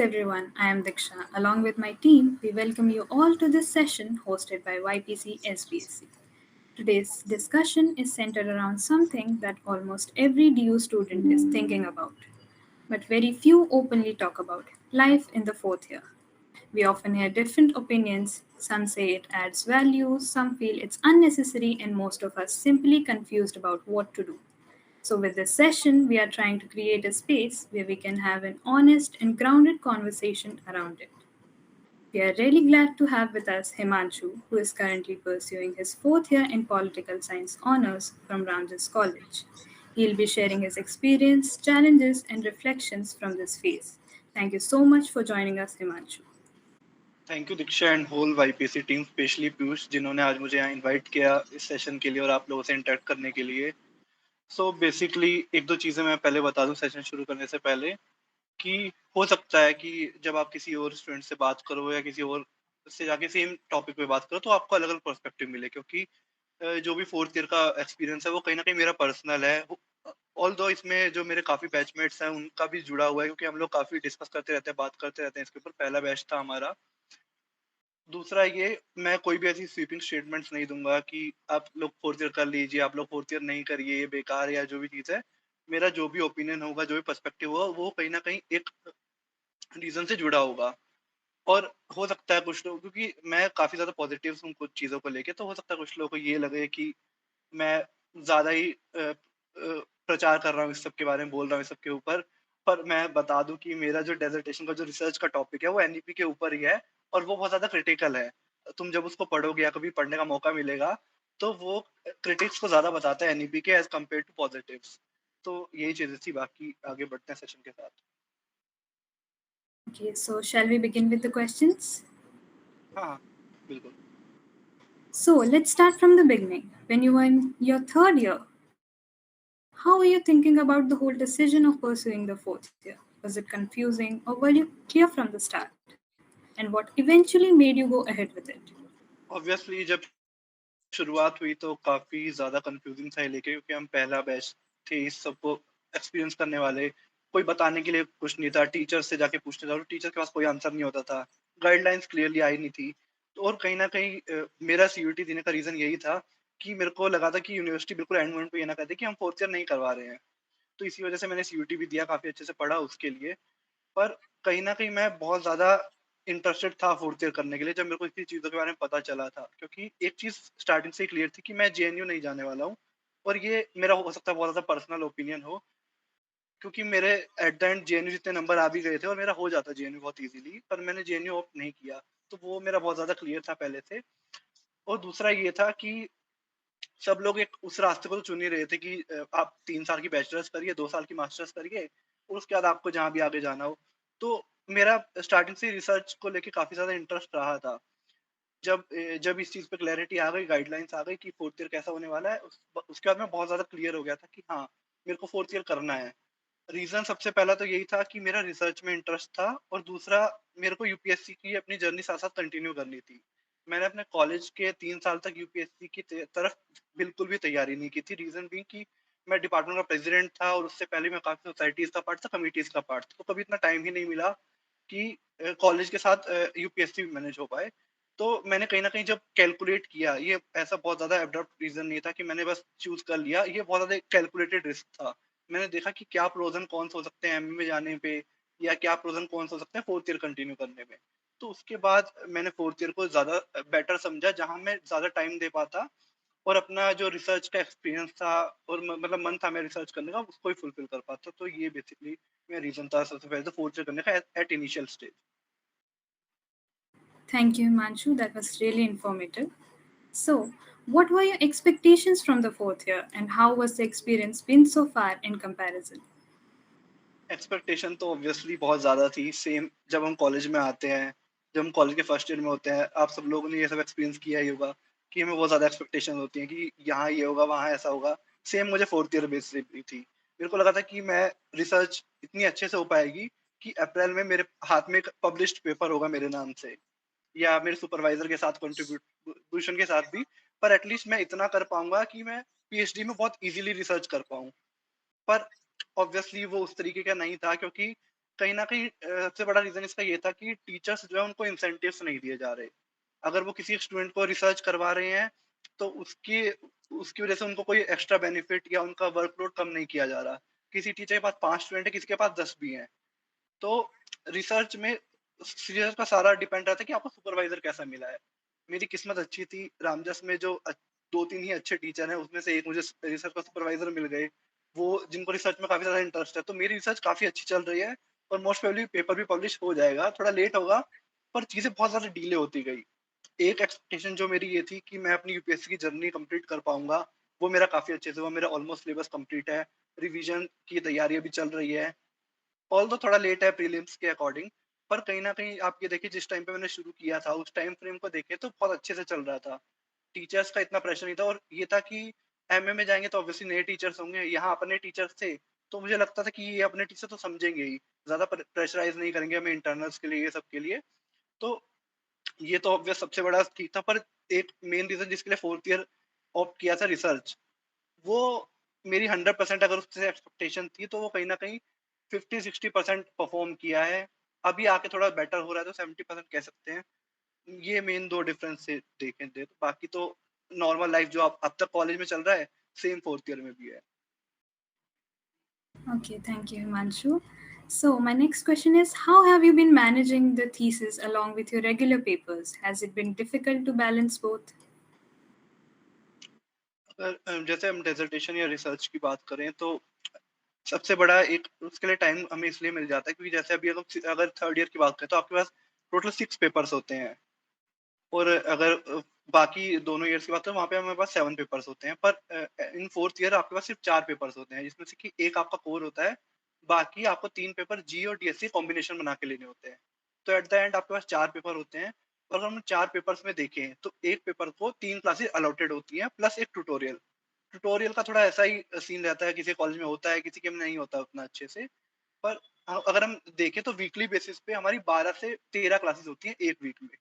everyone. I am Diksha. Along with my team, we welcome you all to this session hosted by YPC SBSC. Today's discussion is centered around something that almost every DU student is thinking about, but very few openly talk about life in the fourth year. We often hear different opinions. Some say it adds value, some feel it's unnecessary, and most of us simply confused about what to do. So, with this session, we are trying to create a space where we can have an honest and grounded conversation around it. We are really glad to have with us Himanshu, who is currently pursuing his fourth year in political science honors from Ramjas College. He'll be sharing his experience, challenges, and reflections from this phase. Thank you so much for joining us, Himanshu. Thank you Diksha and whole YPC team specially Piyush जिन्होंने आज मुझे यहाँ invite किया इस session के लिए और आप लोगों से इंटरेक्ट करने के लिए सो बेसिकली एक दो चीज़ें मैं पहले बता दूं सेशन शुरू करने से पहले कि हो सकता है कि जब आप किसी और स्टूडेंट से बात करो या किसी और से जाके सेम टॉपिक पे बात करो तो आपको अलग अलग पर्सपेक्टिव मिले क्योंकि जो भी फोर्थ ईयर का एक्सपीरियंस है वो कहीं ना कहीं मेरा पर्सनल है ऑल दो इसमें जो मेरे काफ़ी बैचमेट्स हैं उनका भी जुड़ा हुआ है क्योंकि हम लोग काफ़ी डिस्कस करते रहते हैं बात करते रहते हैं इसके ऊपर पहला बैच था हमारा दूसरा ये मैं कोई भी ऐसी स्वीपिंग स्टेटमेंट्स नहीं दूंगा कि आप लोग फोर्थ ईयर कर लीजिए आप लोग फोर्थ ईयर नहीं करिए ये बेकार या जो भी चीज़ है मेरा जो भी ओपिनियन होगा जो भी पर्सपेक्टिव होगा वो कहीं ना कहीं एक रीजन से जुड़ा होगा और हो सकता है कुछ लोग क्योंकि मैं काफ़ी ज़्यादा पॉजिटिव हूँ कुछ चीज़ों को लेके तो हो सकता है कुछ लोगों को ये लगे कि मैं ज़्यादा ही प्रचार कर रहा हूँ इस सब के बारे में बोल रहा हूँ इस सब के ऊपर पर मैं बता दूं कि मेरा जो डेजर्टेशन का जो रिसर्च का टॉपिक है वो एनईपी के ऊपर ही है और वो बहुत ज़्यादा क्रिटिकल है तुम जब उसको पढ़ोगे या कभी पढ़ने का मौका मिलेगा तो वो क्रिटिक्स को ज़्यादा बताता है एनईपी के एज कम्पेयर टू पॉजिटिव्स तो यही चीज़ें थी बाकी आगे बढ़ते हैं सेशन के साथ Okay, so shall we begin with the questions? हाँ बिल्कुल So let's start from the beginning. When you were in your third year, how were you thinking about the whole decision of pursuing the fourth year? Was it confusing or were you clear from the start? And what eventually made you go ahead with it? Obviously जब शुरुआत हुई तो काफ़ी ज़्यादा confusing था ये लेके क्योंकि हम पहला बैच थे इस सबको एक्सपीरियंस करने वाले कोई बताने के लिए कुछ नहीं था टीचर से जाके पूछने जाओ टीचर के पास कोई आंसर नहीं होता था गाइडलाइंस क्लियरली आई नहीं थी तो और कहीं ना कहीं मेरा सीयूटी देने का रीज़न यही था कि मेरे को लगा था कि यूनिवर्सिटी बिल्कुल एंड मोमेंट पे ये ना कहते कि हम फोर्थ ईयर नहीं करवा रहे हैं तो इसी वजह से मैंने सीयूटी भी दिया काफ़ी अच्छे से पढ़ा उसके लिए पर कहीं न कहीं मैं बहुत ज़्यादा इंटरेस्टेड था फोर्थ ईयर करने के लिए जब मेरे को इतनी चीज़ों के बारे में पता चला था। क्योंकि एक चीज़ स्टार्टिंग से ही क्लियर थी कि मैं जेएनयू नहीं जाने वाला हूँ और ये मेरा हो सकता है बहुत ज़्यादा पर्सनल ओपिनियन हो क्योंकि मेरे एट द एंड जेएनयू जितने नंबर आ भी गए थे और मेरा हो जाता जेएनयू बहुत ईज़िली पर मैंने जेएनयू ऑप्ट नहीं किया। तो वो मेरा बहुत ज़्यादा क्लियर था पहले से और दूसरा ये था कि सब लोग एक उस रास्ते को तो चुन ही रहे थे कि आप 3 साल की बैचलर्स करिए, 2 साल की मास्टर्स करिए और उसके बाद आपको जहाँ भी आगे जाना हो। तो मेरा स्टार्टिंग से रिसर्च को लेके काफ़ी ज़्यादा इंटरेस्ट रहा था। जब इस चीज़ पे क्लैरिटी आ गई, गाइडलाइंस आ गई कि फोर्थ ईयर कैसा होने वाला है, उसके बाद मैं बहुत ज़्यादा क्लियर हो गया था कि हाँ, मेरे को फोर्थ ईयर करना है। रीज़न सबसे पहला तो यही था कि मेरा रिसर्च में इंटरेस्ट था और दूसरा मेरे को यूपीएससी की अपनी जर्नी साथ-साथ कंटिन्यू करनी थी। मैंने अपने कॉलेज के 3 साल तक यूपीएससी की तरफ बिल्कुल भी तैयारी नहीं की थी। रीज़न बीइंग कि मैं डिपार्टमेंट का प्रेज़िडेंट था और उससे पहले मैं काफ़ी सोसाइटीज़ का पार्ट था, कमिटीज़ का पार्ट था। तो कभी इतना टाइम ही नहीं मिला कि कॉलेज के साथ यूपीएससी भी मैनेज हो पाए। तो मैंने कहीं न कहीं जब कैलकुलेट किया, ये ऐसा बहुत ज़्यादा एब्रप्ट रीज़न नहीं था कि मैंने बस चूज़ कर लिया, ये बहुत ज़्यादा एक कैलकुलेटेड रिस्क था। मैंने देखा कि क्या प्रोज़ एंड कॉन्स हो सकते हैं एमए में जाने पे या क्या प्रोज़ एंड कॉन्स हो सकते हैं फोर्थ ईयर कंटिन्यू करने में। तो उसके बाद मैंने फोर्थ ईयर को ज़्यादा बेटर समझा जहाँ मैं ज़्यादा टाइम दे पाता और अपना जो रिसर्च का एक्सपीरियंस था और मतलब मन था मेरा रिसर्च करने का उसको ही फुलफिल कर पाता। तो ये बेसिकली मेरा रीज़न था सबसे पहले तो फोर्थ ईयर करने का at initial stage. Thank you, Himanshu. That was really informative. So, what were your expectations from the fourth year, and how was the experience been so far in comparison? Expectation तो obviously बहुत ज़्यादा थी। Same जब हम college में आते हैं, जब हम कॉलेज के फर्स्ट ईयर में होते हैं, आप सब लोगों ने ये सब एक्सपीरियंस किया ही होगा कि हमें बहुत ज़्यादा एक्सपेक्टेशन होती हैं कि यहाँ ये होगा, वहाँ ऐसा होगा। सेम मुझे फोर्थ ईयर बेस से भी थी। मेरे को लगा था कि मैं रिसर्च इतनी अच्छे से हो पाएगी कि अप्रैल में मेरे हाथ में एक पब्लिश्ड पेपर होगा मेरे नाम से या मेरे सुपरवाइज़र के साथ कंट्रीब्यूशन के साथ भी, पर एटलीस्ट मैं इतना कर पाऊँगा कि मैं पीएचडी में बहुत ईज़िली रिसर्च कर पाऊँ। पर ऑब्वियसली वो उस तरीके का नहीं था क्योंकि कहीं न कहीं सबसे बड़ा रीज़न इसका ये था कि टीचर्स जो है उनको इंसेंटिव्स नहीं दिए जा रहे। अगर वो किसी स्टूडेंट को रिसर्च करवा रहे हैं, तो उसकी उसकी वज़ह से उनको कोई एक्स्ट्रा बेनिफिट या उनका वर्कलोड कम नहीं किया जा रहा। किसी टीचर के पास 5 स्टूडेंट है, किसी के पास 10 भी हैं। तो रिसर्च में रिसर्च का सारा डिपेंड रहता है कि आपको सुपरवाइज़र कैसा मिला है। मेरी किस्मत अच्छी थी, रामजस में जो 2-3 ही अच्छे टीचर हैं, उसमें से एक मुझे रिसर्च का सुपरवाइज़र मिल गए। वो जिनको रिसर्च में काफ़ी ज़्यादा इंटरेस्ट है, तो मेरी रिसर्च काफ़ी अच्छी चल रही है और मोस्ट प्रोबेबली पेपर भी पब्लिश हो जाएगा, थोड़ा लेट होगा, पर चीज़ें बहुत ज़्यादा डिले होती गई। एक एक्सपेक्टेशन जो मेरी ये थी कि मैं अपनी यूपीएससी की जर्नी कंप्लीट कर पाऊँगा, वो मेरा काफ़ी अच्छे से हुआ, मेरा ऑलमोस्ट सिलेबस कंप्लीट है, रिवीजन की तैयारी अभी चल रही है। ऑल्दो थोड़ा लेट है प्रीलिम्स के अकॉर्डिंग, पर कहीं न कहीं आप ये देखिए जिस टाइम पे मैंने शुरू किया था, उस टाइम फ्रेम को देखें तो बहुत अच्छे से चल रहा था। टीचर्स का इतना प्रेशर नहीं था और ये था कि एमए में जाएँगे तो ऑब्वियसली नए टीचर्स होंगे, यहाँ अपने टीचर्स थे, तो मुझे लगता था कि ये अपने टीचर तो समझेंगे ही, ज़्यादा प्रेशराइज़ नहीं करेंगे हमें इंटरनल्स के लिए, ये सब के लिए। तो ये तो ऑब्वियस सबसे बड़ा ठीक था, पर एक मेन रीज़न जिसके लिए 4th ईयर ऑप्ट किया था रिसर्च, वो मेरी 100% अगर उससे एक्सपेक्टेशन थी, तो वो कहीं न कहीं 50-60% परफ़ॉर्म किया है। अभी आके थोड़ा बेटर हो रहा है, तो 70% कह सकते हैं। ये मेन 2 डिफरेंस से देखें थे, बाकी तो नॉर्मल लाइफ़ जो अब तक कॉलेज में चल रहा है, सेम 4th ईयर में भी है। Okay, thank you, Himanshu. So, my next question is, how have you been managing the thesis along with your regular papers? Has it been difficult to balance both? अगर जैसे हम dissertation या research की बात करें, तो सबसे बड़ा एक उसके लिए टाइम हमें इसलिए मिल जाता है क्योंकि जैसे अभी अगर 3rd ईयर की बात करें, तो आपके पास टोटल 6 पेपर्स होते हैं। और अगर बाकी दोनों ईयर्स की बात करें, वहाँ पे हमारे पास 7 पेपर्स होते हैं, पर इन 4th ईयर आपके पास सिर्फ 4 पेपर्स होते हैं, जिसमें से कि एक आपका कोर होता है, बाकी आपको 3 पेपर जी और डीएससी कॉम्बिनेशन बना के लेने होते हैं। तो एट द एंड आपके पास 4 पेपर होते हैं और अगर हम 4 पेपर्स में देखें, तो एक पेपर को 3 क्लासेस अलॉटेड होती हैं प्लस एक ट्यूटोरियल। ट्यूटोरियल का थोड़ा ऐसा ही सीन रहता है, किसी कॉलेज में होता है, किसी के में नहीं होता उतना अच्छे से। पर अगर हम देखें तो वीकली बेसिस पे हमारी 12 से 13 क्लासेस होती हैं 1 वीक में।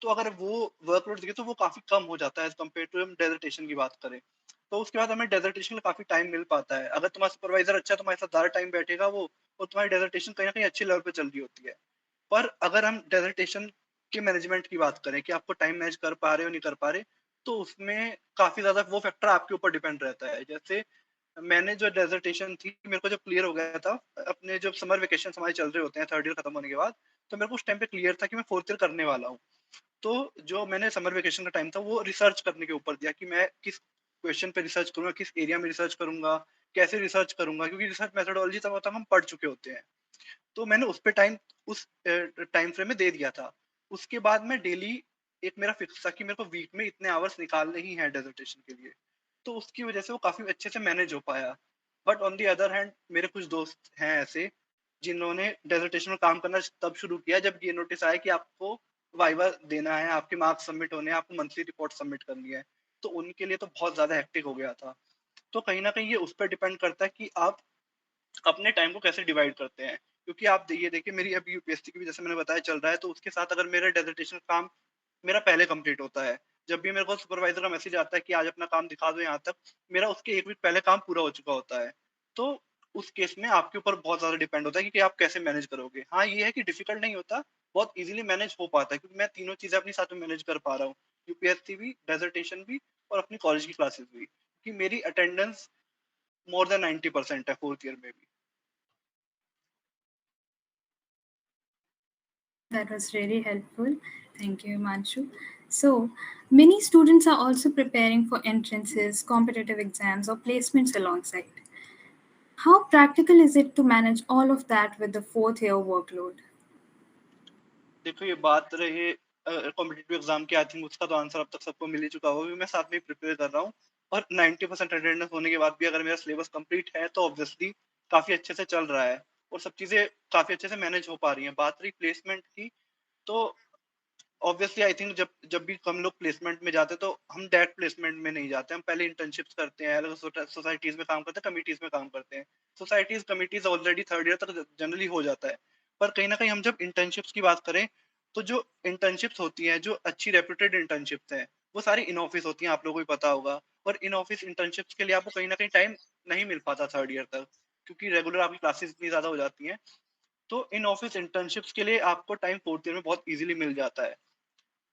तो अगर वो वर्कलोड देखें तो वो काफ़ी कम हो जाता है एज़ कम्पेयर टू हम डेज़र्टेशन की बात करें। तो उसके बाद हमें डेज़र्टेशन में काफ़ी टाइम मिल पाता है। अगर तुम्हारा सुपरवाइज़र अच्छा है, तुम्हारे साथ ज़्यादा टाइम बैठेगा वो और तुम्हारी डेज़र्टेशन कहीं न कहीं अच्छे लेवल पे चल रही होती है। पर अगर हम डेज़र्टेशन के मैनेजमेंट की बात करें कि आपको टाइम मैनेज कर पा रहे हो, नहीं कर पा रहे, तो उसमें काफ़ी ज़्यादा वो फैक्टर आपके ऊपर डिपेंड रहता है। जैसे मैंने जो डेज़र्टेशन थी, मेरे को जब क्लियर हो गया था, अपने जब समर वेकेशंस हमारे चल रहे होते हैं 3rd ईयर खत्म होने के बाद, तो मेरे को उस टाइम पे क्लियर था कि मैं 4th ईयर करने वाला हूँ। तो जो मैंने समर वेकेशन का टाइम था वो रिसर्च करने के ऊपर दिया कि मैं किस क्वेश्चन पे रिसर्च करूँगा, किस एरिया में रिसर्च करूँगा, कैसे रिसर्च करूँगा, क्योंकि रिसर्च मेथोडोलॉजी तब तक हम पढ़ चुके होते हैं। तो मैंने उस पे टाइम उस टाइम फ्रेम में दे दिया था। उसके बाद मैं डेली एक मेरा फिक्स था कि मेरे को वीक में इतने आवर्स निकालने ही हैं डिसर्टेशन के लिए। तो उसकी वजह से वो काफ़ी अच्छे से मैनेज हो पाया। But on the other hand मेरे कुछ दोस्त हैं ऐसे, जिन्होंने डिसर्टेशन में काम करना तब शुरू किया जब ये नोटिस आया कि आपको वाइवा देना है, आपके मार्क्स सबमिट होने हैं, आपको मंथली रिपोर्ट सबमिट करनी है। तो उनके लिए तो बहुत ज़्यादा हेक्टिक हो गया था। तो कहीं न कहीं ये उस पे डिपेंड करता है कि आप अपने टाइम को कैसे डिवाइड करते हैं। क्योंकि आप ये देखिए मेरी अभी यूपीएससी की भी जैसे मैंने बताया चल रहा है, तो उसके साथ अगर मेरा डिसर्टेशन काम मेरा पहले कंप्लीट होता है। जब भी मेरे को सुपरवाइज़र का मैसेज आता है कि आज अपना काम दिखा दो यहाँ तक, मेरा उसके 1 वीक पहले काम पूरा हो चुका होता है। तो उस केस में आपके ऊपर बहुत ज़्यादा डिपेंड होता है कि आप कैसे मैनेज करोगे। हाँ, ये है कि डिफ़िकल्ट नहीं होता, बहुत ईज़िली मैनेज हो पाता है क्योंकि मैं तीनों चीज़ें अपनी साथ में मैनेज कर पा रहा हूँ। यूपीएससी भी, डिसर्टेशन भी और अपनी कॉलेज की क्लासेस भी। क्योंकि मेरी अटेंडेंस मोर देन 90% है 4th ईयर में भी। That was really helpful. Thank you, Himanshu. So, many students are also preparing for entrances, competitive exams, or placements alongside. How practical is it to manage all of that with the fourth year workload? देखो ये बात रही competitive exam की, I think उसका तो answer अब तक सबको मिल ही चुका होगा, क्योंकि मैं साथ में ही प्रिपेयर कर रहा हूँ। और 90% अटेंडेंस होने के बाद भी अगर मेरा सिलेबस कंप्लीट है तो ऑब्वियसली काफ़ी अच्छे से चल रहा है और सब चीज़ें काफ़ी अच्छे से मैनेज हो पा रही हैं। बात रही प्लेसमेंट की, तो ऑब्वियसली आई थिंक जब जब भी हम लोग प्लेसमेंट में जाते हैं तो हम डायरेक्ट प्लेसमेंट में नहीं जाते, हम पहले इंटर्नशिप्स करते हैं, अलग सोसाइटीज में काम करते हैं, कमिटीज में काम करते हैं। Societies committees already 3rd year तक जनरली हो जाता है। पर कहीं ना कहीं हम जब इंटर्नशिप्स की बात करें, तो जो इंटर्नशिप्स होती हैं, जो अच्छी रेप्यूटेड इंटर्नशिप्स हैं, वो सारी इन ऑफिस होती हैं, आप लोगों को भी पता होगा। और इन ऑफिस इंटर्नशिप्स के लिए आपको कहीं ना कहीं टाइम नहीं मिल पाता 3rd ईयर तक, क्योंकि रेगुलर आपकी क्लासेस इतनी ज्यादा हो जाती हैं। तो इन ऑफिस इंटर्नशिप्स के लिए आपको टाइम 4th ईयर में बहुत ईज़िली मिल जाता है।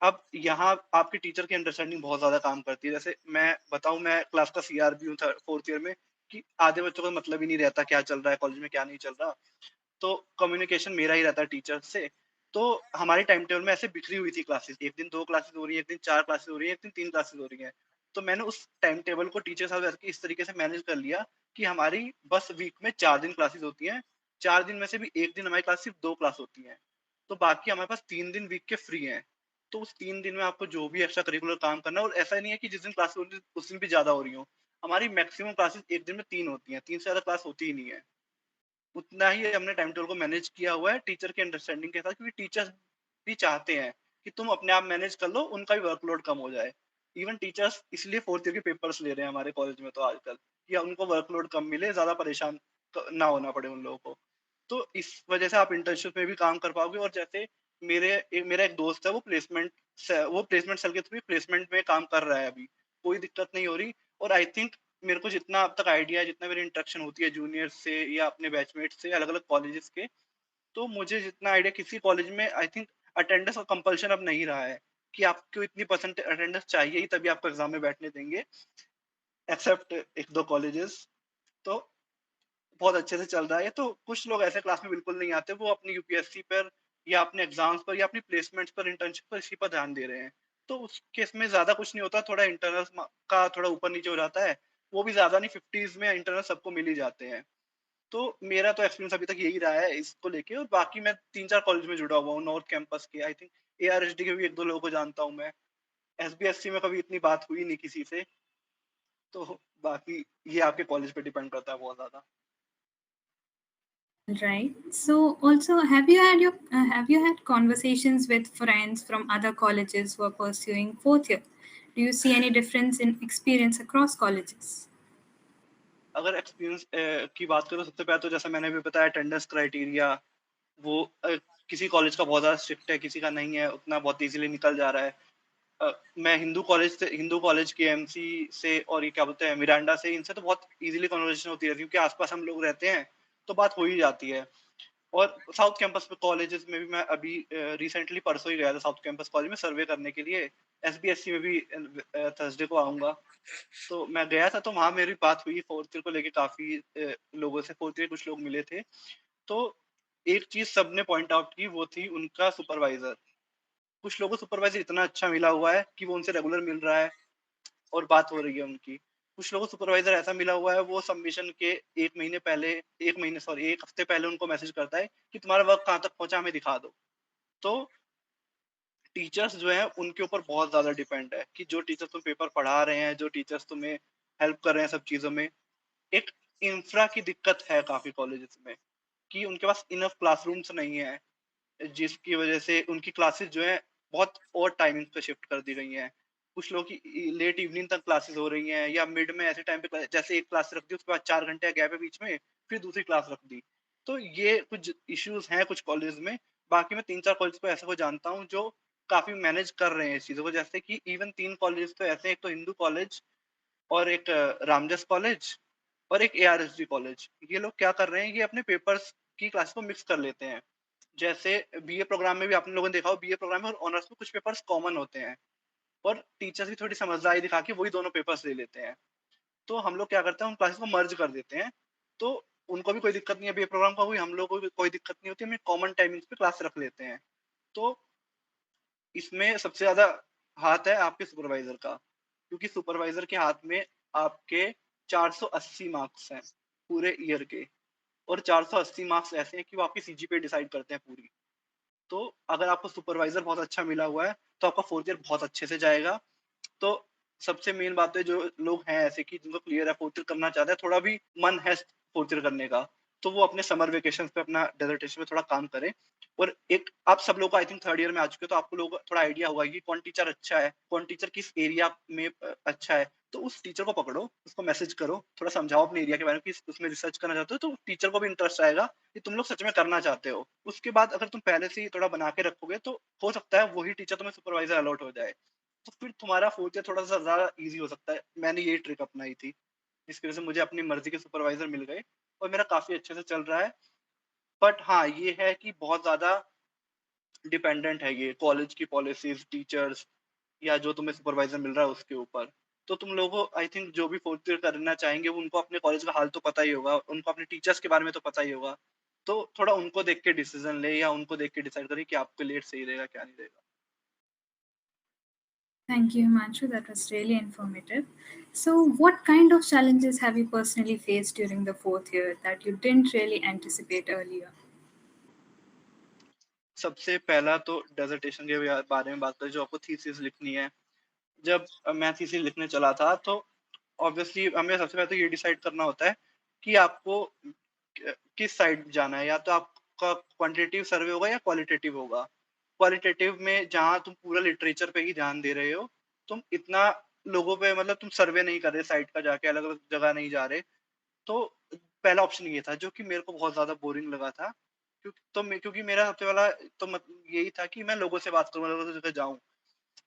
अब यहाँ आपके टीचर की अंडरस्टैंडिंग बहुत ज़्यादा काम करती है। जैसे मैं बताऊँ, मैं क्लास का सीआर भी हूँ 4th ईयर में, कि आधे बच्चों को मतलब ही नहीं रहता क्या चल रहा है कॉलेज में, क्या नहीं चल रहा। तो कम्युनिकेशन मेरा ही रहता है टीचर से। तो हमारी टाइम टेबल में ऐसे बिखरी हुई थी क्लासेस। एक दिन 2 क्लासेस हो रही है, एक दिन 4 क्लासेस हो रही है, एक दिन 3 क्लासेस हो रही हैं। तो मैंने उस टाइम टेबल को टीचर साहब बैठ के इस तरीके से मैनेज कर लिया कि हमारी बस वीक में 4 दिन क्लासेस होती हैं। 4 दिन में से भी 1 दिन हमारी क्लास सिर्फ 2 क्लास होती हैं। तो बाकी हमारे पास 3 दिन वीक के फ्री हैं। तो उस 3 दिन में आपको जो भी एक्स्ट्रा करिकुलर काम करना है, और ऐसा नहीं है कि जिस दिन क्लास हो रही है उस दिन भी ज़्यादा हो रही हो। हमारी मैक्सिमम क्लासेस 1 दिन में 3 होती हैं, 3 से ज़्यादा क्लास होती ही नहीं है। उतना ही हमने टाइम टेबल को मैनेज किया हुआ है टीचर के अंडरस्टैंडिंग के साथ, क्योंकि टीचर्स भी चाहते हैं कि तुम अपने आप मैनेज कर लो, उनका भी वर्कलोड कम हो जाए। इवन टीचर्स इसलिए 4th ईयर के पेपर्स ले रहे हैं हमारे कॉलेज में तो आजकल, कि उनको वर्कलोड कम मिले, ज़्यादा परेशान ना होना पड़े उन लोगों को। तो इस वजह से आप इंटर्नशिप में भी काम कर पाओगे। और जैसे मेरा एक दोस्त है, वो प्लेसमेंट सेल के थ्रू प्लेसमेंट में काम कर रहा है अभी। कोई दिक्कत नहीं हो रही। और आई थिंक मेरे को जितना अब तक आइडिया है, जितना मेरी इंटरेक्शन होती है जूनियर्स से या अपने बैचमेट्स से अलग-अलग कॉलेजेस के, तो मुझे जितना आइडिया किसी कॉलेज में आई थिंक अटेंडेंस का कंपल्शन अब नहीं रहा है, कि आपको इतनी परसेंट अटेंडेंस चाहिए ही तभी आपको एग्ज़ाम में बैठने देंगे, एक्सेप्ट 1-2 कॉलेजेस। तो बहुत अच्छे से चल रहा है। तो कुछ लोग ऐसे क्लास में बिल्कुल नहीं आते, वो अपनी यूपीएससी पर या अपने एग्ज़ाम्स पर या अपनी प्लेसमेंट्स पर, इंटर्नशिप पर, इसी पर ध्यान दे रहे हैं। तो उस केस में ज़्यादा कुछ नहीं होता, थोड़ा इंटरनल्स का थोड़ा ऊपर-नीचे हो जाता है। वो भी ज़्यादा नहीं, 50s में इंटरनल सबको मिल ही जाते हैं। तो मेरा तो एक्सपीरियंस अभी तक यही रहा है इसको लेके। और बाकी मैं 3-4 कॉलेज में जुड़ा हुआ हूँ नॉर्थ कैंपस के, आई थिंक एआरएसडी के भी 1-2 लोगों को जानता हूँ मैं। एसबीएससी में कभी इतनी बात हुई नहीं किसी से। तो बाकी ये आपके कॉलेज पे डिपेंड करता है बहुत ज़्यादा। Right. So, also, have you had conversations with friends from other colleges who are pursuing fourth year? Do you see any difference in experience across colleges? अगर एक्सपीरियंस की बात करूँ, सबसे पहले तो जैसा मैंने अभी बताया, अटेंडेंस क्राइटेरिया वो किसी कॉलेज का बहुत ज़्यादा स्ट्रिक्ट है, किसी का नहीं है, उतना बहुत ईज़िली निकल जा रहा है। मैं हिंदू कॉलेज के एमसी से और ये क्या बोलते हैं मिरांडा से, इनसे तो बहुत ईज़िली कन्वर्सेशन होती रहती है, क्योंकि आस-पास हम लोग रहते हैं, तो बात हो ही जाती है। और साउथ कैंपस में कॉलेजेस में भी मैं अभी रिसेंटली परसों ही गया था साउथ कैंपस कॉलेज में सर्वे करने के लिए। एसबीएससी में भी थर्सडे को आऊँगा। तो मैं गया था, तो वहाँ मेरी बात हुई 4th ईयर को लेके काफ़ी लोगों से। 4th ईयर कुछ लोग मिले थे। तो एक चीज़ सबने पॉइंट आउट की, वो थी उनका सुपरवाइज़र। कुछ लोगों को सुपरवाइज़र इतना अच्छा मिला हुआ है कि वो उनसे रेगुलर मिल रहा है और बात हो रही है उनकी। कुछ लोगों को सुपरवाइज़र ऐसा मिला हुआ है, वो सबमिशन के 1 महीने पहले, 1 महीने सॉरी 1 हफ्ते पहले उनको मैसेज करता है कि तुम्हारा वर्क कहाँ तक पहुँचा, हमें दिखा दो। तो टीचर्स जो हैं उनके ऊपर बहुत ज़्यादा डिपेंड है, कि जो टीचर्स तुम्हें पेपर पढ़ा रहे हैं, जो टीचर्स तुम्हें हेल्प कर रहे हैं सब चीज़ों में। एक इंफ्रा की दिक्कत है काफ़ी कॉलेजेस में, कि उनके पास इनफ क्लासरूम्स नहीं है, जिसकी वजह से उनकी क्लासेस जो हैं बहुत ऑड टाइमिंग पे शिफ्ट कर दी गई हैं। कुछ लोगों की लेट इवनिंग तक क्लासेस हो रही हैं, या मिड में ऐसे टाइम पे जैसे एक क्लास रख दी, उसके बाद 4 घंटे का गैप है बीच में, फिर दूसरी क्लास रख दी। तो ये कुछ इश्यूज़ हैं कुछ कॉलेज में। बाकी मैं 3-4 कॉलेज को ऐसे को जानता हूँ जो काफ़ी मैनेज कर रहे हैं इस चीज़ों को। जैसे कि इवन 3 कॉलेज तो ऐसे हैं, एक तो हिंदू कॉलेज और एक रामजस कॉलेज और एक एआरएसडी कॉलेज। ये लोग क्या कर रहे हैं, ये अपने पेपर्स की क्लास को मिक्स कर लेते हैं। जैसे बीए प्रोग्राम में भी आप लोगों ने देखा हो, बीए प्रोग्राम में और ऑनर्स में कुछ पेपर्स कॉमन होते हैं, और टीचर्स भी थोड़ी समझदारी दिखा के वही दोनों पेपर्स ले लेते हैं। तो हम लोग क्या करते हैं, उन क्लासेस को मर्ज कर देते हैं। तो उनको भी कोई दिक्कत नहीं है, बीए प्रोग्राम का हुई, हम लोग को भी कोई दिक्कत नहीं होती, हम कॉमन टाइमिंग्स पे क्लास रख लेते हैं। तो इसमें सबसे ज़्यादा हाथ है आपके सुपरवाइज़र का, क्योंकि सुपरवाइज़र के हाथ में आपके 480 मार्क्स हैं पूरे ईयर के, और 480 मार्क्स ऐसे हैं कि वो आपकी सीजीपीए डिसाइड करते हैं पूरी। तो अगर आपको सुपरवाइज़र बहुत अच्छा मिला हुआ है, तो आपका 4th ईयर बहुत अच्छे से जाएगा। तो सबसे मेन बात है, जो लोग हैं ऐसे कि जिनको क्लियर है, 4th ईयर करना चाहते हैं, थोड़ा भी मन है 4th ईयर करने का, तो वो अपने समर वेकेशंस पे अपना डिसर्टेशन पे थोड़ा काम करें। और एक आप सब लोग आई थिंक 3rd ईयर में आ चुके हो, तो आपको लोग थोड़ा आइडिया होगा कि कौन टीचर अच्छा है, कौन टीचर किस एरिया में अच्छा है। तो उस टीचर को पकड़ो, उसको मैसेज करो, थोड़ा समझाओ अपने एरिया के बारे में कि उसमें रिसर्च करना चाहते हो, तो टीचर को भी इंटरेस्ट आएगा कि तुम लोग सच में करना चाहते हो। उसके बाद अगर तुम पहले से ही थोड़ा बना के रखोगे, तो हो सकता है वही टीचर तुम्हें सुपरवाइज़र अलॉट हो जाए। तो फिर तुम्हारा 4th ईयर थोड़ा-सा ज़्यादा ईज़ी हो सकता है। मैंने ये ट्रिक अपनाई थी, जिसकी वज़ह से मुझे अपनी मर्ज़ी के सुपरवाइज़र मिल गए और मेरा काफ़ी अच्छे से चल रहा है। बट हाँ, ये है कि बहुत ज़्यादा डिपेंडेंट है ये कॉलेज की पॉलिसीज़, टीचर्स या जो तुम्हें सुपरवाइज़र मिल रहा है उसके ऊपर। तो तुम लोगों को आई थिंक जो भी 4th ईयर करना चाहेंगे उनको अपने कॉलेज का हाल तो पता ही होगा, उनको अपने टीचर्स के बारे में तो पता ही होगा। तो थोड़ा उनको देख के डिसीज़न लें या उनको देख के डिसाइड करें कि आपके लिए सही रहेगा, क्या नहीं रहेगा। Thank you, Himanshu. That was really informative. So, what kind of challenges have you personally faced during the fourth year that you didn't really anticipate earlier? सबसे पहला तो डिसर्टेशन के बारे में बात करें जो आपको थीसिस लिखनी है। जब मैं थीसिस लिखने चला था तो ऑब्वियसली हमें सबसे पहले तो ये डिसाइड करना होता है कि आपको किस साइड जाना है, या तो आपका क्वांटिटेटिव सर्वे होगा या क्वालिटेटिव होगा। क्वालिटेटिव में जहाँ तुम पूरा लिटरेचर पे ही ध्यान दे रहे हो, तुम इतना लोगों पे मतलब तुम सर्वे नहीं कर रहे साइट का जाके अलग अलग जगह नहीं जा रहे। तो पहला ऑप्शन ये था जो कि मेरे को बहुत ज़्यादा बोरिंग लगा था। क्योंकि मेरा सबसे पहला तो यही था कि मैं लोगों से बात करूँ, अलग अलग जगह जाऊँ।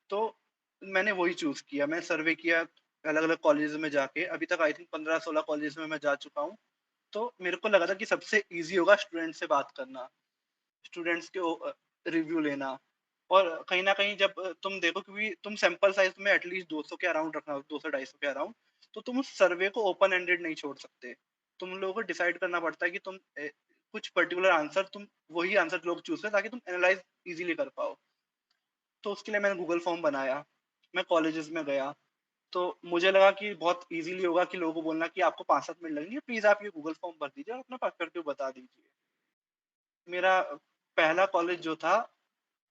तो मैंने वही चूज़ किया, मैं सर्वे किया अलग अलग कॉलेज में जाके। अभी तक आई थिंक 15-16 कॉलेज में मैं जा चुका हूँ। तो मेरे को लगा था कि सबसे ईज़ी होगा स्टूडेंट से बात करना, स्टूडेंट्स के रिव्यू लेना। और कहीं न कहीं जब तुम देखो क्योंकि तुम सैंपल साइज़ में एटलीस्ट 200 के अराउंड रखना, 200-250 के अराउंड, तो तुम उस सर्वे को ओपन एंडेड नहीं छोड़ सकते। तुम लोगों को डिसाइड करना पड़ता है कि तुम कुछ पर्टिकुलर आंसर तुम वही आंसर लोग चूज़ करें ताकि तुम एनालाइज़ ईज़िली कर पाओ। तो उसके लिए मैंने गूगल फॉर्म बनाया, मैं कॉलेजेस में गया, तो मुझे लगा कि बहुत ईज़िली होगा कि लोगों को बोलना कि आपको 5-7 मिनट लगेंगे, प्लीज़ आप ये गूगल फॉर्म भर दीजिए और अपना पढ़ करके बता दीजिए। मेरा पहला कॉलेज जो था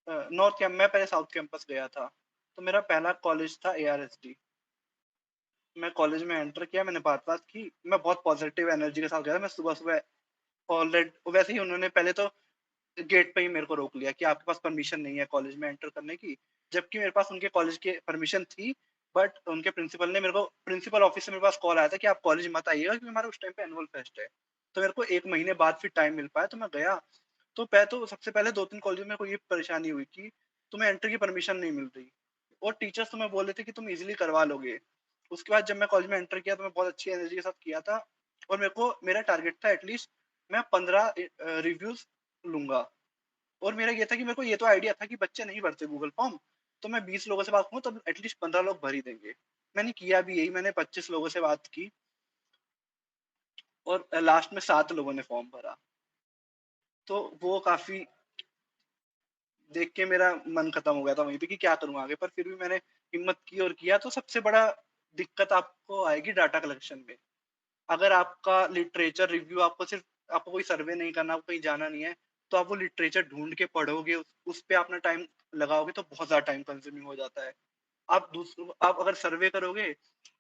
नॉर्थ कैंप मैं पहले साउथ कैंपस गया था। तो मेरा पहला कॉलेज था एआरएसडी। मैं कॉलेज में एंटर किया, मैंने बात-वात की, मैं बहुत पॉज़िटिव एनर्जी के साथ गया था। मैं सुबह-सुबह वैसे ही उन्होंने पहले तो गेट पे ही मेरे को रोक लिया कि आपके पास परमिशन नहीं है कॉलेज में एंटर करने की। जबकि मेरे पास उनके कॉलेज की परमिशन थी, बट उनके प्रिंसिपल ने मेरे को प्रिंसिपल ऑफिस से मेरे पास कॉल आया था कि आप कॉलेज मत आइएगा क्योंकि हमारा उस टाइम पे एनुअल फेस्ट है। तो मेरे को 1 महीने बाद फिर टाइम मिल पाया तो मैं गया। तो सबसे पहले 2-3 कॉलेज में मेरे को ये परेशानी हुई कि तुम्हें एंट्री की परमिशन नहीं मिल रही और टीचर्स तुम्हें बोल रहे थे कि तुम ईज़िली करवा लोगे। उसके बाद जब मैं कॉलेज में एंटर किया तो मैं बहुत अच्छी एनर्जी के साथ किया था और मेरा टारगेट था एटलीस्ट मैं 15 रिव्यूज़ लूँगा। और मेरा ये था कि मेरे को ये तो आइडिया था कि बच्चे नहीं भरते गूगल फॉर्म, तो मैं 20 लोगों से बात करूँ तब एटलीस्ट 15 लोग भर ही देंगे। मैंने किया भी यही, मैंने 25 लोगों से बात की और लास्ट में 7 लोगों ने फॉर्म भरा। तो वो काफ़ी देख के मेरा मन खत्म हो गया था वहीं पे कि क्या करूँ आगे? पर फिर भी मैंने हिम्मत की और किया। तो सबसे बड़ा दिक्कत आपको आएगी डाटा कलेक्शन में। अगर आपका लिटरेचर रिव्यू आपको कोई सर्वे नहीं करना, आपको कहीं जाना नहीं है, तो आप वो लिटरेचर ढूँढ के पढ़ोगे, उस पे अपना टाइम लगाओगे तो बहुत ज़्यादा टाइम कंज्यूमिंग हो जाता है। आप अगर सर्वे करोगे,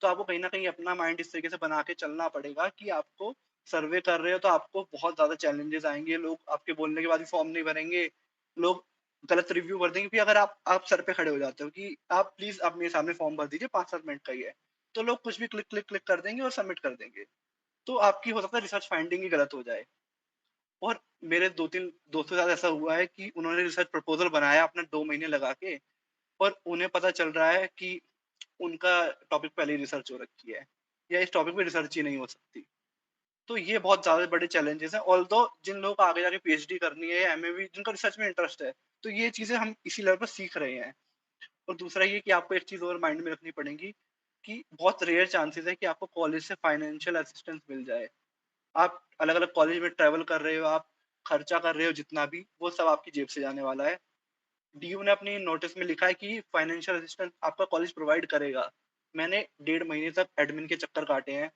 तो आपको कहीं न कहीं अपना माइंड इस तरीके से बना के चलना पड़ेगा कि आपको सर्वे कर रहे हो तो आपको बहुत ज़्यादा चैलेंजेज़ आएँगे, लोग आपके बोलने के बाद भी फॉर्म नहीं भरेंगे, लोग गलत रिव्यू भर देंगे। क्योंकि अगर आप सर पे खड़े हो जाते हो कि आप प्लीज़ आप मेरे सामने फॉर्म भर दीजिए 5-7 मिनट का ही है, तो लोग कुछ भी क्लिक, क्लिक, क्लिक कर देंगे और सबमिट कर देंगे। तो आपकी हो सकता है रिसर्च फाइंडिंग ही गलत हो जाए। और मेरे 2-3 दोस्तों के साथ ऐसा हुआ है कि उन्होंने रिसर्च प्रपोज़ल बनाया अपना 2 महीने लगा के और उन्हें पता चल रहा है कि उनका टॉपिक पहले ही रिसर्च हो रखी है या इस टॉपिक पे रिसर्च ही नहीं हो सकती। तो ये बहुत ज़्यादा बड़े चैलेंजेस हैं। ऑल्दो जिन लोगों को आगे जाके पीएचडी करनी है या एमए भी जिनका रिसर्च में इंटरेस्ट है, तो ये चीज़ें हम इसी लेवल पर सीख रहे हैं। और दूसरा ये कि आपको एक चीज़ और माइंड में रखनी पड़ेगी कि बहुत रेयर चांसेस है कि आपको कॉलेज से फाइनेंशियल असिस्टेंस मिल जाए। आप अलग-अलग कॉलेज में ट्रैवल कर रहे हो, आप खर्चा कर रहे हो जितना भी, वो सब आपकी जेब से जाने वाला है। डीयू ने अपनी नोटिस में लिखा है कि फाइनेंशियल असिस्टेंस आपका कॉलेज प्रोवाइड करेगा। मैंने डेढ़ महीने तक एडमिन के चक्कर काटे हैं।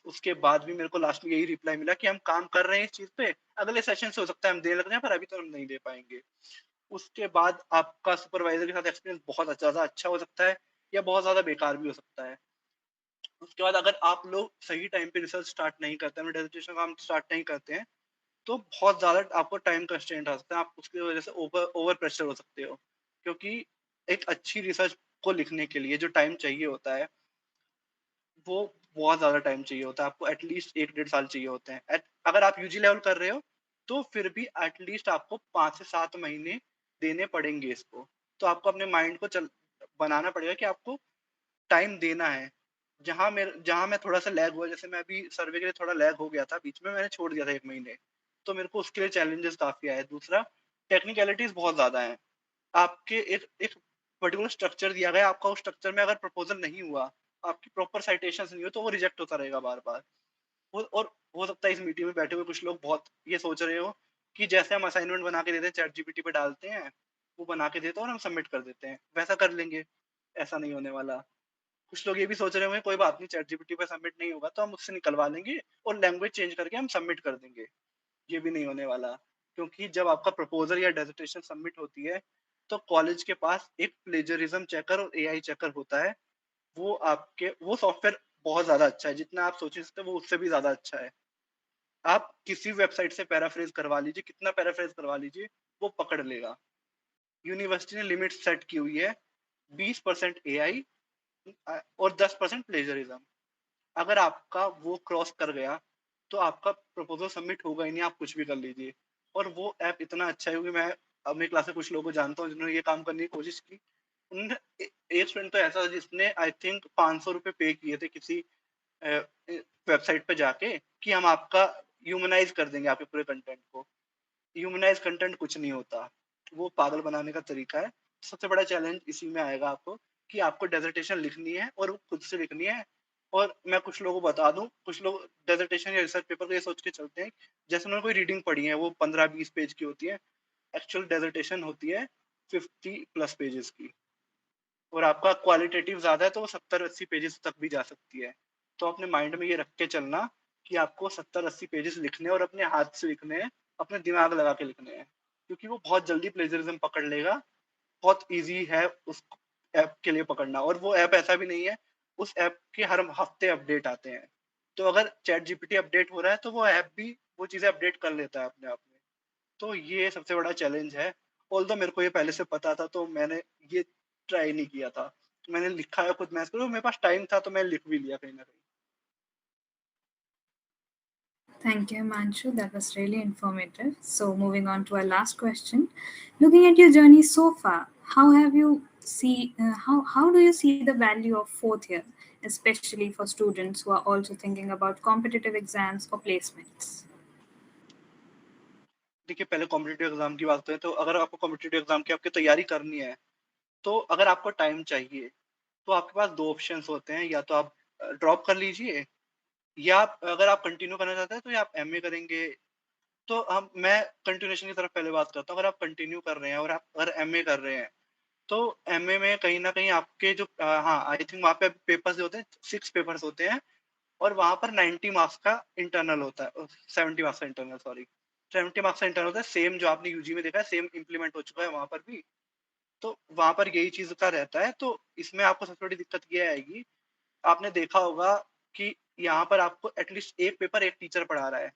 उसके बाद भी मेरे को लास्ट में यही रिप्लाई मिला कि हम काम कर रहे हैं इस चीज़ पे, अगले सेशन से हो सकता है हम देने लग जाएँ पर अभी तो हम नहीं दे पाएँगे। उसके बाद आपका सुपरवाइज़र के साथ एक्सपीरियंस बहुत ज़्यादा अच्छा हो सकता है या बहुत ज़्यादा बेकार भी हो सकता है। उसके बाद अगर आप लोग सही टाइम पे रिसर्च स्टार्ट नहीं करते हैं, अपने डिसर्टेशन का काम स्टार्ट नहीं करते हैं, तो बहुत ज़्यादा आपको टाइम कंस्ट्रेंट आ सकता है। आप उसकी वज़ह से ओवर ओवर प्रेशर हो सकते हो। क्योंकि एक अच्छी रिसर्च को लिखने के लिए जो टाइम चाहिए होता है, वो बहुत ज़्यादा टाइम चाहिए होता है। आपको एट लीस्ट 1 डेढ़ साल चाहिए होते हैं। अगर आप यूजी लेवल कर रहे हो, तो फिर भी एट लीस्ट आपको 5 से 7 महीने देने पड़ेंगे इसको। तो आपको अपने माइंड को बनाना पड़ेगा कि आपको टाइम देना है। जहाँ मैं थोड़ा-सा लैग हुआ, जैसे मैं अभी सर्वे के लिए थोड़ा लैग हो गया था, बीच में मैंने छोड़ दिया था 1 महीने। तो मेरे को उसके लिए चैलेंजेस काफ़ी आए। दूसरा, टेक्निकैलिटीज़ बहुत ज़्यादा हैं। आपके एक एक पर्टिकुलर स्ट्रक्चर दिया गया है, आपका उस स्ट्रक्चर में अगर प्रपोज़ल नहीं हुआ, आपकी प्रॉपर साइटेशंस नहीं हो, तो वो रिजेक्ट होता रहेगा बार-बार। और हो सकता है इस मीटिंग में बैठे हुए कुछ लोग बहुत ये सोच रहे हो कि जैसे हम असाइनमेंट बना के देते हैं, चैट जीपीटी पे डालते हैं, वो बना के देता है और हम सबमिट कर देते हैं, वैसा कर लेंगे। ऐसा नहीं होने वाला। कुछ लोग ये भी सोच रहे होंगे कोई बात नहीं, चैट जीपीटी पे सबमिट नहीं होगा तो हम उससे निकलवा लेंगे और लैंग्वेज चेंज करके हम सबमिट कर देंगे। ये भी नहीं होने वाला। क्योंकि जब आपका प्रपोज़ल या डिसर्टेशन सबमिट होती है, तो कॉलेज के पास एक प्लेजरिज्म चेकर और एआई चेकर होता है। वो सॉफ्टवेयर बहुत ज़्यादा अच्छा है, जितना आप सोच नहीं सकते वो उससे भी ज़्यादा अच्छा है। आप किसी वेबसाइट से पैराफ्रेज़ करवा लीजिए, कितना पैराफ्रेज़ करवा लीजिए, वो पकड़ लेगा। यूनिवर्सिटी ने लिमिट सेट की हुई है 20% एआई और 10% प्लेजरिज्म। अगर आपका वो क्रॉस कर गया, तो आपका प्रपोज़ल सबमिट होगा ही नहीं, आप कुछ भी कर लीजिए। और वो ऐप इतना अच्छा है, क्योंकि मैं अपनी क्लास में कुछ लोगों को जानता हूँ जिन्होंने ये काम करने की कोशिश की। उन्होंने एक स्टूडेंट तो ऐसा था जिसने आई थिंक ₹500 पे किए थे किसी वेबसाइट पे जाके कि हम आपका ह्यूमनाइज़ कर देंगे आपके पूरे कंटेंट को। ह्यूमनाइज़ कंटेंट कुछ नहीं होता। वो पागल बनाने का तरीका है। सबसे बड़ा चैलेंज इसी में आएगा आपको कि आपको डिसर्टेशन लिखनी है और वो खुद से लिखनी है। और मैं कुछ लोगों को बता दूँ, कुछ लोग डिसर्टेशन या रिसर्च पेपर को ये सोच के चलते हैं, जैसे उन्होंने कोई रीडिंग पढ़ी है, वो 15-20 पेज की होती है। एक्चुअल डिसर्टेशन होती है 50 प्लस पेजेज़ की। और आपका क्वालिटेटिव ज़्यादा है तो वो 70-80 पेजेज़ तक भी जा सकती है। तो अपने माइंड में ये रख के चलना कि आपको 70-80 पेजेज़ लिखने हैं और अपने हाथ से लिखने हैं, अपने दिमाग लगा के लिखने हैं। क्योंकि वो बहुत जल्दी प्लेजरिज़्म पकड़ लेगा, बहुत ईज़ी है उस ऐप के लिए पकड़ना। और वो ऐप ऐसा भी नहीं है, उस ऐप के हर हफ्ते अपडेट आते हैं। तो अगर चैट जीपीटी अपडेट हो रहा है तो वो ऐप भी वो चीज़ें अपडेट कर लेता है अपने आप में। तो ये सबसे बड़ा चैलेंज है। ऑल्दो मेरे को ये पहले से पता था तो मैंने ये ट्राई नहीं किया था। मैंने लिखा है खुद मैथ्स, मेरे पास टाइम था तो मैंने लिख भी लिया कहीं न कहीं। Thank you, Manshu. That was really informative. So, moving on to our last question. Looking at your journey so far, how do you see the value of fourth year, especially for students who are also thinking about competitive exams or placements? देखिए, पहले competitive exam की बात करें तो अगर आपको competitive exam की आपकी तैयारी करनी है, तो अगर आपको टाइम चाहिए, तो आपके पास 2 ऑप्शंस होते हैं, या तो आप ड्रॉप कर लीजिए, या अगर आप कंटिन्यू करना चाहते हैं तो या आप एमए करेंगे। तो हम मैं कंटिन्यूएशन की तरफ पहले बात करता हूँ। अगर आप कंटिन्यू कर रहे हैं और आप अगर एमए कर रहे हैं, तो एमए में कहीं न कहीं आपके जो हाँ, आई थिंक वहाँ पे पेपर्स जो होते हैं, 6 पेपर्स होते हैं और वहाँ पर 90 मार्क्स का इंटरनल होता है, 70 मार्क्स का इंटरनल, सॉरी। 70 मार्क्स का इंटरनल होता है, सेम जो आपने यूजी में देखा है, सेम इम्प्लीमेंट हो चुका है वहाँ पर भी। तो वहाँ पर यही चीज़ का रहता है, तो इसमें आपको सबसे बड़ी दिक्कत ये आएगी, आपने देखा होगा कि यहाँ पर आपको एटलीस्ट 1 पेपर 1 टीचर पढ़ा रहा है।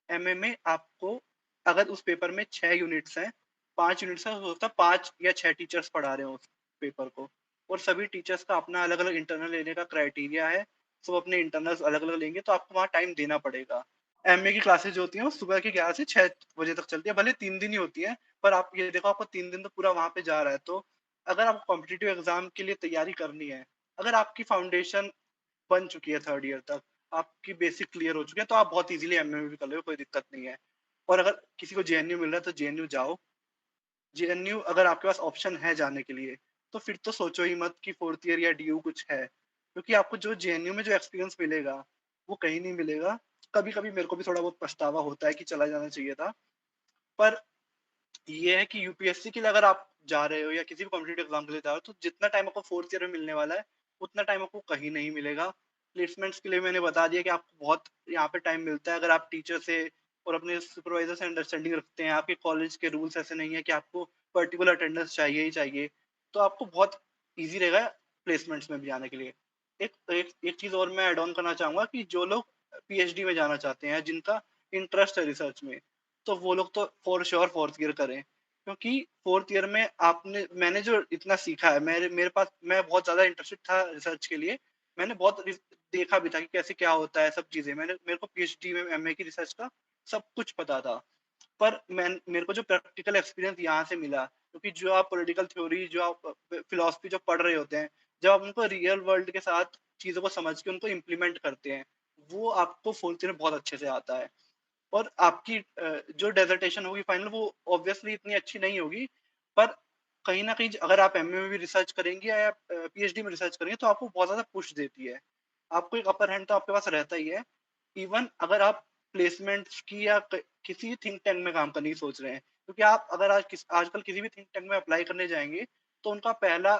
एमए में आपको अगर उस पेपर में 6 यूनिट्स हैं, 5 यूनिट्स हैं, हो सकता है 5 या 6 टीचर्स पढ़ा रहे हों उस पेपर को, और सभी टीचर्स का अपना अलग-अलग इंटरनल लेने का क्राइटेरिया है। सब अपने इंटरनल्स अलग-अलग लेंगे तो आपको वहाँ टाइम देना पड़ेगा। एमए की क्लासेस जो होती हैं वो सुबह के 11 से 6 बजे तक चलती है। भले 3 दिन ही होती हैं, पर आप ये देखो आपका 3 दिन तो पूरा वहाँ पे जा रहा है। तो अगर आपको कॉम्पिटिटिव एग्ज़ाम के लिए तैयारी करनी है, अगर आपकी फाउंडेशन बन चुकी है 3rd ईयर तक, आपकी बेसिक क्लियर हो चुके हैं, तो आप बहुत ईज़िली एमए में भी कर लोगे, कोई दिक्कत नहीं है। और अगर किसी को जेएनयू मिल रहा है तो जेएनयू जाओ। जेएनयू अगर आपके पास ऑप्शन है जाने के लिए, तो फिर तो सोचो ही मत कि 4th ईयर या डीयू कुछ है। क्योंकि आपको जो जेएनयू में जो एक्सपीरियंस मिलेगा, वो कहीं नहीं मिलेगा। कभी-कभी मेरे को भी थोड़ा बहुत पछतावा होता है कि चला जाना चाहिए था। पर ये है कि यूपीएससी के लिए अगर आप जा रहे हो या किसी भी कॉम्पिटिटिव एग्जाम के लिए जा रहे हो, तो जितना टाइम आपको 4th ईयर में मिलने वाला है, उतना टाइम आपको कहीं नहीं मिलेगा। प्लेसमेंट्स के लिए मैंने बता दिया कि आपको बहुत यहाँ पे टाइम मिलता है, अगर आप टीचर से और अपने सुपरवाइज़र से अंडरस्टैंडिंग रखते हैं। आपके कॉलेज के रूल्स ऐसे नहीं है कि आपको पर्टिकुलर अटेंडेंस चाहिए ही चाहिए, तो आपको बहुत ईज़ी रहेगा प्लेसमेंट्स में भी जाने के लिए। एक एक एक चीज़ और मैं ऐड ऑन करना चाहूँगा कि जो लोग पीएचडी में जाना चाहते हैं, जिनका इंटरेस्ट है रिसर्च में, तो वो लोग तो फॉर श्योर 4th ईयर करें। क्योंकि 4th ईयर में मैंने जो इतना सीखा है, मेरे मेरे पास मैं बहुत ज़्यादा इंटरेस्टेड था रिसर्च के लिए। मैंने बहुत देखा भी था कि कैसे क्या होता है सब चीज़ें। मेरे को पीएचडी में एमए की रिसर्च का सब कुछ पता था। पर मेरे को जो प्रैक्टिकल एक्सपीरियंस यहाँ से मिला, क्योंकि जो आप पॉलिटिकल थ्योरी, जो आप फिलॉसफी जो पढ़ रहे होते हैं, जब आप उनको रियल वर्ल्ड के साथ चीज़ों को समझ के उनको इम्प्लीमेंट करते हैं, वो आपको 4th ईयर में बहुत अच्छे से आता है। और आपकी जो डिसर्टेशन होगी फाइनल वो ऑब्वियसली इतनी अच्छी नहीं होगी, पर कहीं न कहीं अगर आप एमए में भी रिसर्च करेंगे या पीएचडी में रिसर्च करेंगे तो आपको बहुत ज़्यादा पुश देती है। आपको एक अपर हैंड तो आपके पास रहता ही है। इवन अगर आप प्लेसमेंट्स की या किसी थिंक टैंक में काम करने की सोच रहे हैं, क्योंकि आप अगर आजकल किसी भी थिंक टैंक में अप्लाई करने जाएँगे, तो उनका पहला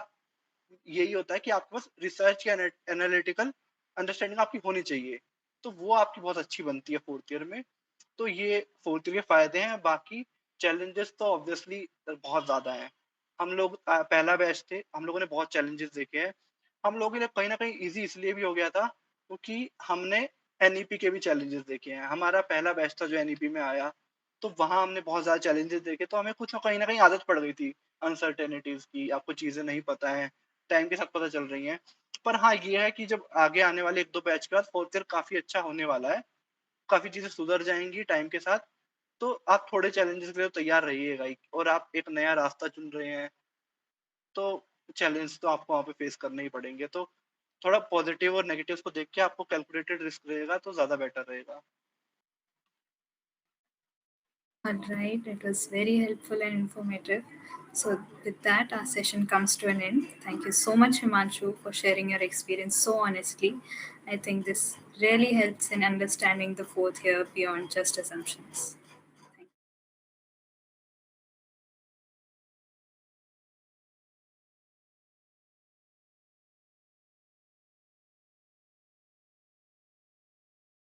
यही होता है कि आपके पास रिसर्च या एनालिटिकल अंडरस्टैंडिंग आपकी होनी चाहिए। तो वो आपकी बहुत अच्छी बनती है 4th ईयर में। तो ये 4th ईयर के फ़ायदे हैं, बाकी चैलेंजेस तो ऑब्वियसली बहुत ज़्यादा हैं। हम लोग पहला बैच थे, हम लोगों ने बहुत चैलेंजेस देखे हैं। हम लोगों के लिए कहीं न कहीं ईज़ी इसलिए भी हो गया था, क्योंकि हमने एनईपी के भी चैलेंजेस देखे हैं। हमारा पहला बैच था जो एनईपी में आया, तो वहाँ हमने बहुत ज़्यादा चैलेंजेस देखे, तो हमें कुछ कहीं न कहीं आदत पड़ गई थी अनसर्टेनिटीज़ की, आपको चीज़ें नहीं पता हैं, टाइम के साथ पता चल रही हैं। पर हाँ, ये है कि जब आगे आने वाले 1-2 बैच के बाद 4th ईयर काफ़ी अच्छा होने वाला है। काफ़ी चीज़ें सुधर जाएँगी टाइम के साथ, तो आप थोड़े चैलेंजेस के लिए तैयार रहिएगा ही, और आप एक नया रास्ता चुन रहे हैं, तो चैलेंज तो आपको वहाँ पे फेस करने ही पड़ेंगे। तो थोड़ा पॉजिटिव और नेगेटिव्स को देख के आपको कैलकुलेटेड रिस्क रहेगा तो ज़्यादा बेटर रहेगा। All right, it was very helpful and informative. So, with that, our session comes to an end. Thank you so much, Himanshu, for sharing your experience so honestly. I think this really helps in understanding the fourth year beyond just assumptions.